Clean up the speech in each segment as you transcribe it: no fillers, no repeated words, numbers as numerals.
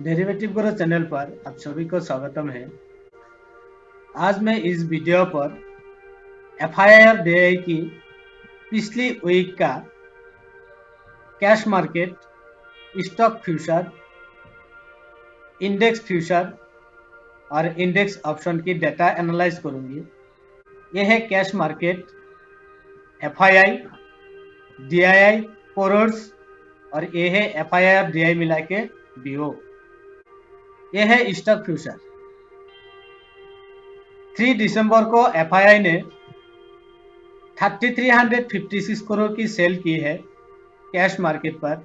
Derivative गुरु channel पर आप सभी को स्वागतम है। आज मैं इस वीडियो पर एफआईआई डीआई की पिछली वीक का cash market, stock future, index future और इंडेक्स ऑप्शन की डेटा एनालाइज करूंगी। यह है कैश मार्केट, एफआईआई, डीआईआई, कोरोर्स और यह है एफआईआई और डीआई मिला के बीओ। यह है स्टॉक फ्यूचर। 3 दिसंबर को एफआईआई ने 3356 करोड़ की सेल की है कैश मार्केट पर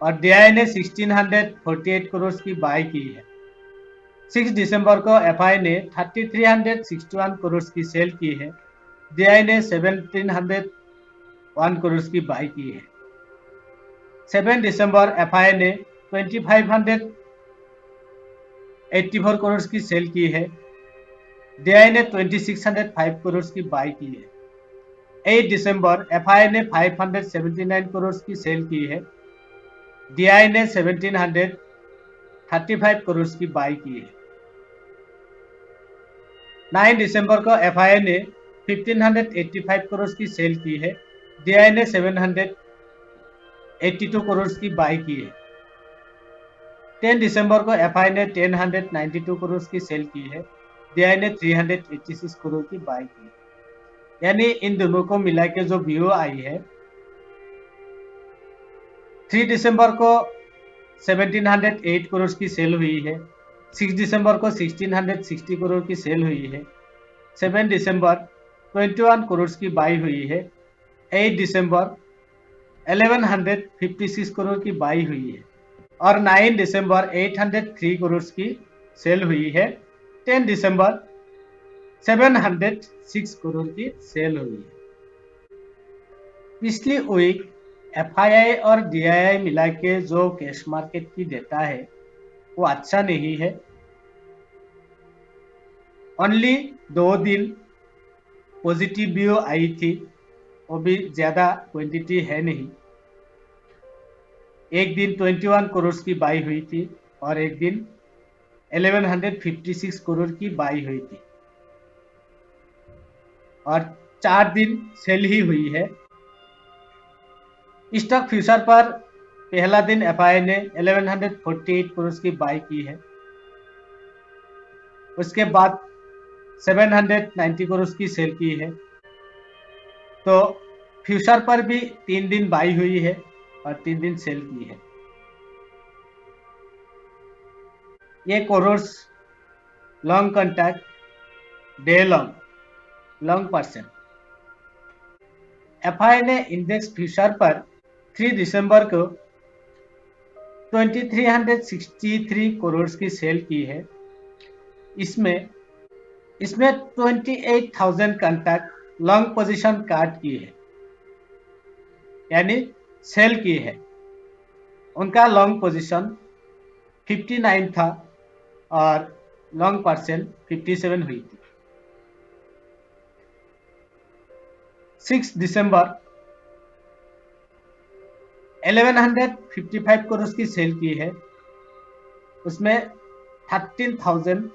और डीआई ने 1648 करोड़ की बाय की है। 6 दिसंबर को एफआई ने 3361 करोड़ की सेल की है। डीआई ने 1701 करोड़ की बाय की है। 7 दिसंबर एफआई ने 2584 करोड़ की सेल की है। डीआई ने 2605 करोड़ की बाय की है। 8 दिसंबर एफआई ने 579 करोड़ की सेल की है। डीआई ने 1735 करोड़ की बाय की है। 9 दिसंबर को एफआई ने 1585 करोड़ की सेल की है। डीआई ने 782 करोड़ की बाय की है। 10 दिसंबर को एफआई ने 1092 करोड़ की सेल की है। डीआई ने 386 करोड़ की बाय की है। यानी इन दोनों को मिला के जो बीओ आई है, 3 दिसंबर को 1708 करोड़ की सेल हुई है। 6 दिसंबर को 1660 करोड़ की सेल हुई है। 7 दिसंबर 21 करोड़ की बाई हुई है। 8 दिसंबर 1156 करोड़ की बाई हुई है और 9 दिसंबर 803 करोड़ की सेल हुई है। 10 दिसंबर 706 करोड़ की सेल हुई है। पिछली वीक एफआईआई और डीआईआई मिला के जो कैश मार्केट की डेटा है वो अच्छा नहीं है। ओनली 2 दिन पॉजिटिव व्यू आई थी, वो भी ज्यादा क्वांटिटी है नहीं। एक दिन 21 करोड़ की बाई हुई थी और एक दिन 1156 करोड़ की बाई हुई थी और 4 दिन सेल ही हुई है। स्टॉक फ्यूचर पर पहला दिन एफआई ने 1148 करोड़ की बाई की है। उसके बाद 790 करोड़ की सेल की है। तो फ्यूचर पर भी 3 दिन बाई हुई है और 3 दिन सेल की है। ये कोरोर्स लॉन्ग कॉन्टैक्ट डे लॉन्ग परसेंट। एफआई ने इंडेक्स फ्यूचर पर 3 दिसंबर को 2363 करोड़ की सेल की है। इसमें 28,000 कॉन्टैक्ट लॉन्ग पोजीशन काट की है, यानी सेल की है। उनका लॉन्ग पोजीशन 59 था और लॉन्ग परसेंट 57 हुई थी। 6 दिसंबर 1155 करोड़ की सेल की है। उसमें 13,000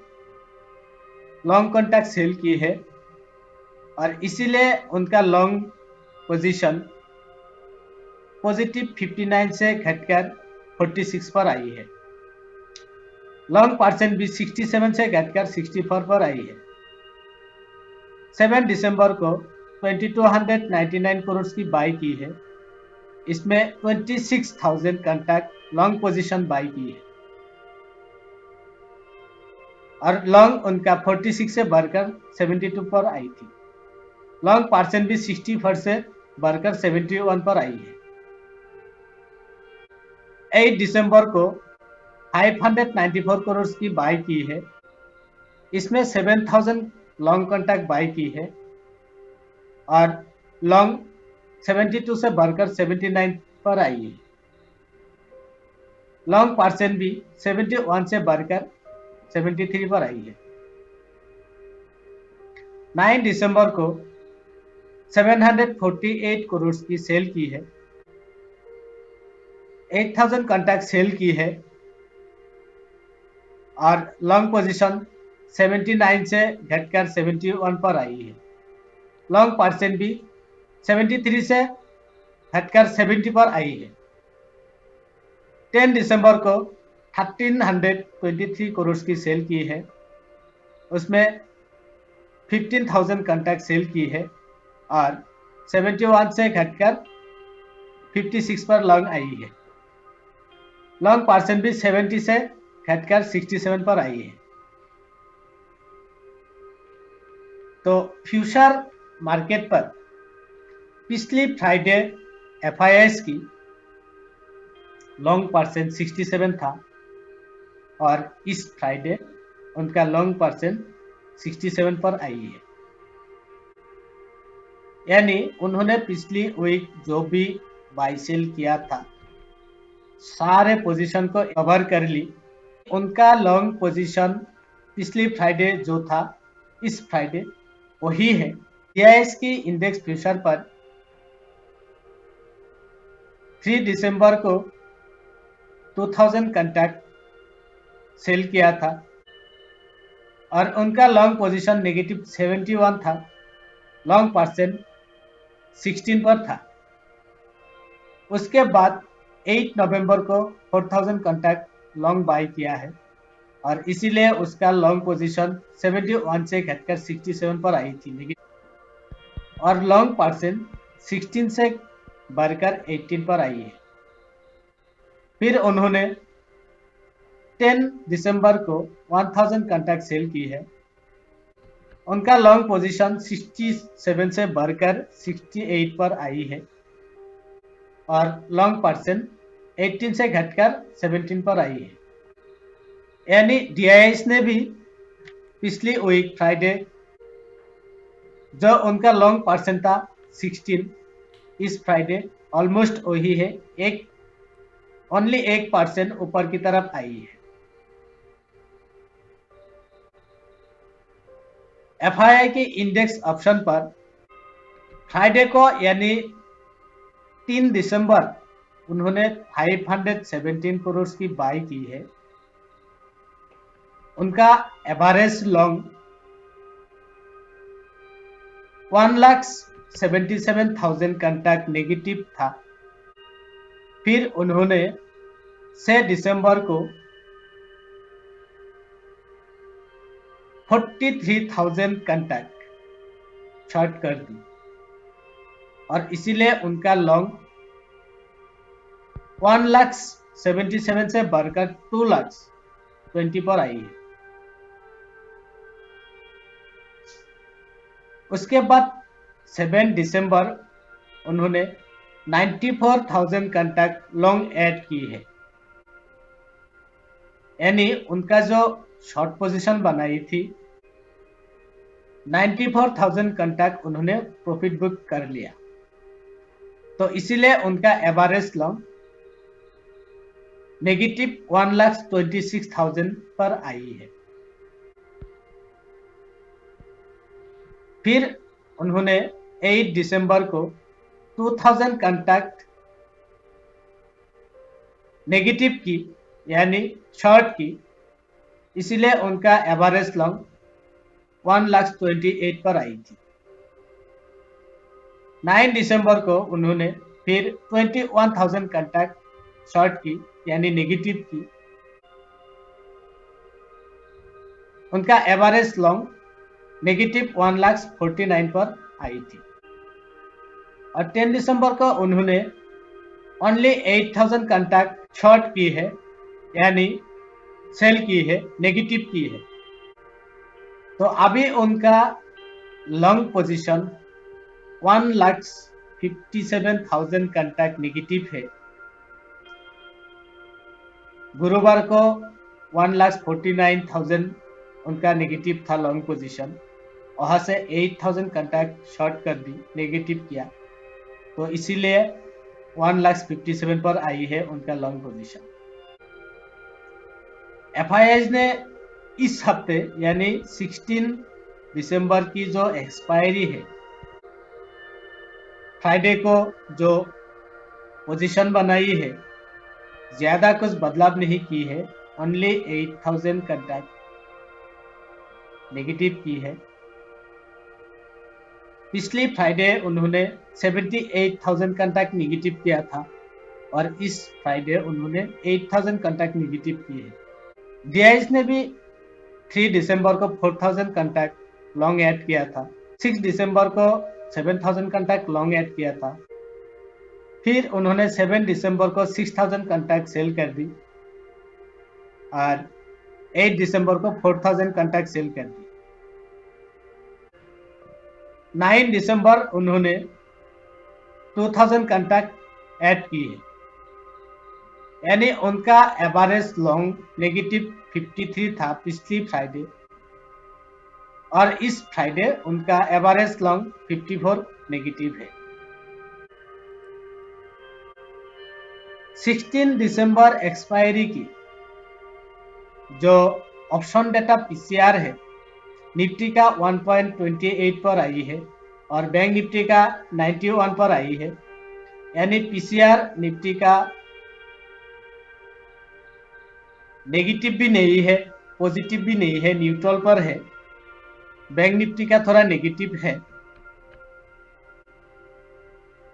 लॉन्ग कॉन्टैक्ट सेल की है और इसीलिए उनका लॉन्ग पोजीशन पॉजिटिव 59 से घटकर 46 पर आई है। लॉन्ग परसेंट भी 67 से घटकर 64 पर आई है। 7 दिसंबर को 2299 करोड़ की बाई की है। इसमें 26,000 कॉन्टैक्ट लॉन्ग पोजीशन बाई की है और लॉन्ग उनका 46 से बढ़कर 72 पर आई थी। लॉन्ग परसेंट भी 64 से बढ़कर 71 पर आई है। 8 दिसंबर को 594 करोड़ की बाई की है। इसमें 7,000 लॉन्ग कॉन्टैक्ट बाई की है और लॉन्ग 72 से बढ़कर 79 पर आई है। लॉन्ग परसेंट भी 71 से बढ़कर 73 पर आई है। 9 दिसंबर को 748 करोड़ की सेल की है। 8,000 कॉन्टैक्ट सेल की है और लॉन्ग पोजीशन 79 से घटकर 71 पर आई है। लॉन्ग परसेंट भी 73 से घटकर 70 पर आई है। 10 दिसंबर को 1323 करोड़ की सेल की है, उसमें 15,000 कॉन्टैक्ट सेल की है और 71 से घटकर 56 पर लॉन्ग आई है। लॉन्ग परसेंट भी 70 से घटकर 67 पर आई है। तो फ्यूचर मार्केट पर पिछली फ्राइडे एफआईआईज की लॉन्ग परसेंट 67 था और इस फ्राइडे उनका लॉन्ग परसेंट 67 पर आई है। यानी उन्होंने पिछली वीक जो भी बाई सेल किया था सारे पोजीशन को कवर कर ली। उनका लॉन्ग पोजीशन पिछली फ्राइडे जो था इस फ्राइडे वही है। डीआईएस की इंडेक्स फ्यूचर पर 3 दिसंबर को 2000 कॉन्टैक्ट सेल किया था और उनका लॉन्ग पोजीशन नेगेटिव 71 था। लॉन्ग परसेंट 16 पर था। उसके बाद 8 नवंबर को 4000 कॉन्टैक्ट लॉन्ग बाई किया है और इसीलिए उसका लॉन्ग पोजीशन 71 से घटकर 67 पर आई थी और लॉन्ग परसेंट 16 से बढ़कर 18 पर आई है। फिर उन्होंने 10 दिसंबर को 1000 कॉन्टैक्ट सेल की है। उनका लॉन्ग पोजीशन 67 से बढ़कर 68 पर आई है और लॉन्ग परसेंट 18 से घटकर 17 पर आई है। यानी डीआईएस ने भी पिछली वीक फ्राइडे जो उनका लॉन्ग परसेंट था 16, इस फ्राइडे ऑलमोस्ट वही है, ओनली 1% ऊपर की तरफ आई है। एफआईआई के इंडेक्स ऑप्शन पर फ्राइडे को यानी 3 दिसंबर उन्होंने 517 करोड़ की बाई की है। उनका एवरेज लॉन्ग 1,77,000 कॉन्टैक्ट नेगेटिव था। फिर उन्होंने 6 दिसंबर को 43,000 कॉन्टैक्ट शॉर्ट कर दी और इसीलिए उनका लॉन्ग 1,77,000 से बढ़कर 2,20,000 पर आई है। उसके बाद 7 दिसंबर उन्होंने 94,000 कॉन्टैक्ट लॉन्ग ऐड की है। यानी उनका जो शॉर्ट पोजीशन बनाई थी 94,000 कॉन्टैक्ट उन्होंने प्रॉफिट बुक कर लिया। तो इसीलिए उनका एवरेज लॉन्ग नेगेटिव 1,26,000 पर आई है। फिर उन्होंने 8 दिसंबर को 2000 कॉन्टैक्ट नेगेटिव की यानी शॉर्ट की, इसीलिए उनका एवरेज लॉन्ग 1,28,000 पर आई थी। 9 दिसंबर को उन्होंने फिर 21,000 कॉन्टैक्ट शॉर्ट की यानी नेगेटिव की। उनका एवरेज लॉन्ग नेगेटिव 1,49,000 पर आई थी और 10 दिसंबर को उन्होंने ओनली 8,000 कॉन्टैक्ट शॉर्ट की है यानी सेल की है, नेगेटिव की है। तो अभी उनका लॉन्ग पोजीशन 1,57,000 कॉन्टैक्ट नेगेटिव है। गुरुवार को 1,49,000 उनका नेगेटिव था लॉन्ग पोजीशन, वहां से 8,000 कॉन्टैक्ट शॉर्ट कर दी, नेगेटिव किया, तो इसीलिए 1,57,000 पर आई है उनका लॉन्ग पोजीशन। एफआईआई ने इस हफ्ते यानी 16 दिसंबर की जो एक्सपायरी है, फ्राइडे को जो पोजीशन बनाई है, ज्यादा कुछ बदलाव नहीं की है, ओनली 8000 कंटैक्ट नेगेटिव की है। पिछली फ्राइडे उन्होंने 78,000 कंटैक्ट नेगेटिव किया था और इस फ्राइडे उन्होंने 8000 कंटैक्ट नेगेटिव किए हैं। DIS ने भी 3 दिसंबर को 4000 कंटैक्ट लॉन्ग ऐड किया था, 6 दिसंबर को 7000 कंटैक्ट लॉन्ग ऐड किया था, फिर उन्होंने 7 दिसंबर को 6000 कंटैक्ट सेल कर दी और 8 दिसंबर को 4000 कंटैक्ट सेल कर दी। 9 दिसंबर उन्होंने 2000 कंटैक्ट ऐड की है, यानी उनका एवरेज लॉन्ग नेगेटिव 53 था पिछली फ्राइडे और इस फ्राइडे उनका एवरेज लॉन्ग 54 नेगेटिव है। 16 दिसंबर एक्सपायरी की जो ऑप्शन डेटा PCR है, निफ्टी का 1.28 पर आई है और बैंक निफ्टी का 91 पर आई है, यानी PCR निफ्टी का नेगेटिव भी नहीं है, पॉजिटिव भी नहीं है, न्यूट्रल पर है। बैंक निफ्टी का थोड़ा नेगेटिव है।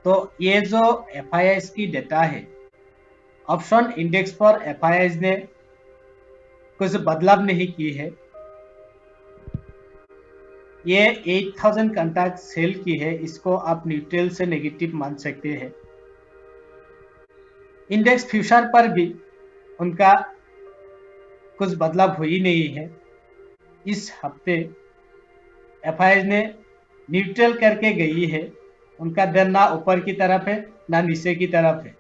तो ये जो FIIs की डेटा है, ऑप्शन इंडेक्स पर FIIs ने कुछ बदलाव नहीं की है। ये 8000 कंटैक्ट सेल की है, इसको आप न्यूट्रल से नेगेटिव मान सकते हैं। इंडेक्स फ्यूचर पर भी उनका कुछ बदलाव हुई नहीं है। इस हफ्ते FIIs ने न्यूट्रल करके गई है, उनका दर ना ऊपर की तरफ है ना नीचे की तरफ है।